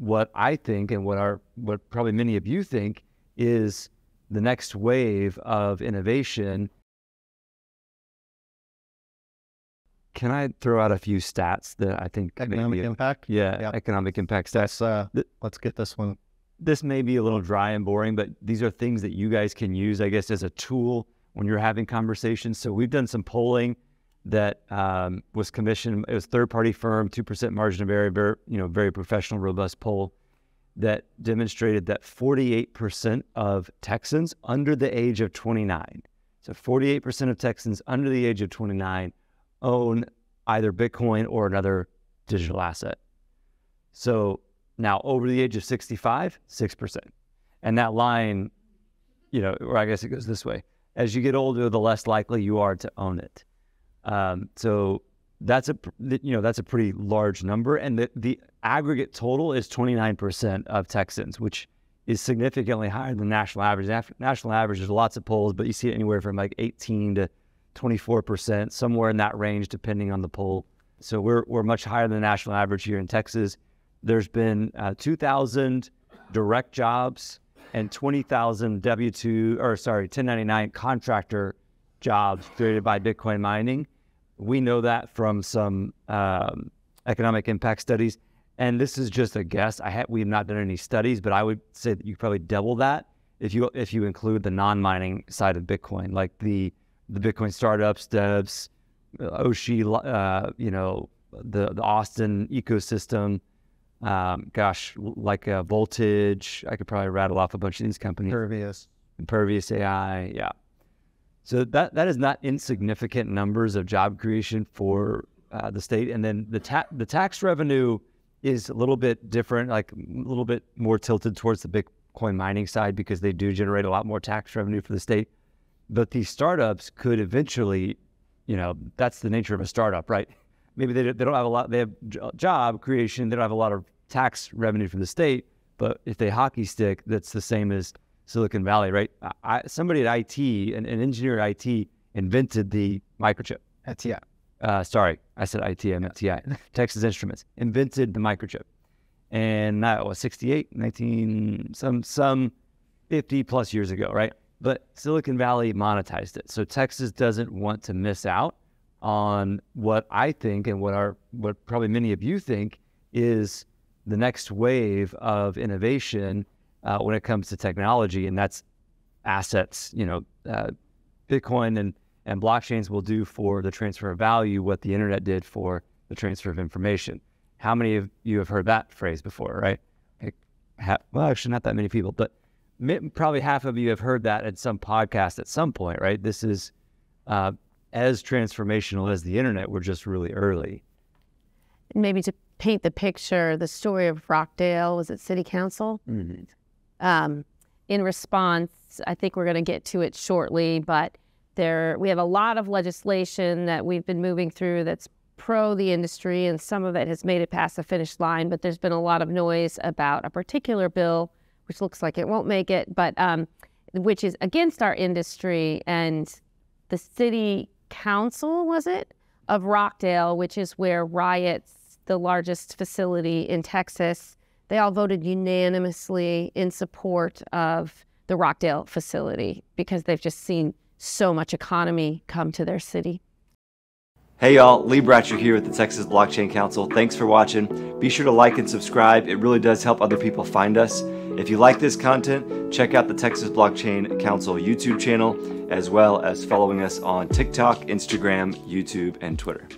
what I think and what probably many of you think is the next wave of innovation. Can I throw out a few stats that I think economic impact? Yeah, economic impact stats. Let's get this one. This may be a little dry and boring, but these are things that you guys can use, I guess, as a tool when you're having conversations. So we've done some polling that was commissioned. It was third-party firm, 2% margin of error, very professional, robust poll that demonstrated that 48% of Texans under the age of 29, so 48% of Texans under the age of 29 own either Bitcoin or another digital asset. So now over the age of 65, 6%. And that line, or I guess it goes this way. As you get older, the less likely you are to own it. So that's a pretty large number. And the aggregate total is 29% of Texans, which is significantly higher than national average. National average, there's lots of polls, but you see it anywhere from like 18 to 24%, somewhere in that range, depending on the poll. So we're much higher than the national average here in Texas. There's been 2,000 direct jobs and 20,000 1099 contractor jobs created by Bitcoin mining. We know that from some economic impact studies. And this is just a guess. We have not done any studies, but I would say that you could probably double that if you include the non-mining side of Bitcoin, like the Bitcoin startups, devs, Oshi, the Austin ecosystem, like Voltage. I could probably rattle off a bunch of these companies. Impervious AI, yeah. So that is not insignificant numbers of job creation for the state. And then the tax revenue is a little bit different, like a little bit more tilted towards the Bitcoin mining side because they do generate a lot more tax revenue for the state. But these startups could eventually, that's the nature of a startup, right? Maybe they don't have a lot, they have job creation, they don't have a lot of tax revenue from the state, but if they hockey stick, that's the same as Silicon Valley, right? Somebody at IT, an engineer at IT, invented the microchip. At TI. Sorry, I said IT, I meant TI. Texas Instruments invented the microchip. And that was 68, some 50 plus years ago, right? But Silicon Valley monetized it. So Texas doesn't want to miss out on what I think and what probably many of you think is the next wave of innovation when it comes to technology, and that's assets. Bitcoin and blockchains will do for the transfer of value what the internet did for the transfer of information. How many of you have heard that phrase before, right? Well, actually not that many people, but probably half of you have heard that at some podcast at some point, right? This is as transformational as the internet. We're just really early. Maybe to paint the picture, the story of Rockdale was at City Council. Mm-hmm. In response, I think we're going to get to it shortly, but we have a lot of legislation that we've been moving through that's pro the industry, and some of it has made it past the finish line, but there's been a lot of noise about a particular bill which looks like it won't make it, but which is against our industry. And the City Council, was it, of Rockdale, which is where Riot's the largest facility in Texas, they all voted unanimously in support of the Rockdale facility because they've just seen so much economy come to their city. Hey y'all, Lee Bratcher here with the Texas Blockchain Council. Thanks for watching. Be sure to like and subscribe. It really does help other people find us. If you like this content, check out the Texas Blockchain Council YouTube channel, as well as following us on TikTok, Instagram, YouTube, and Twitter.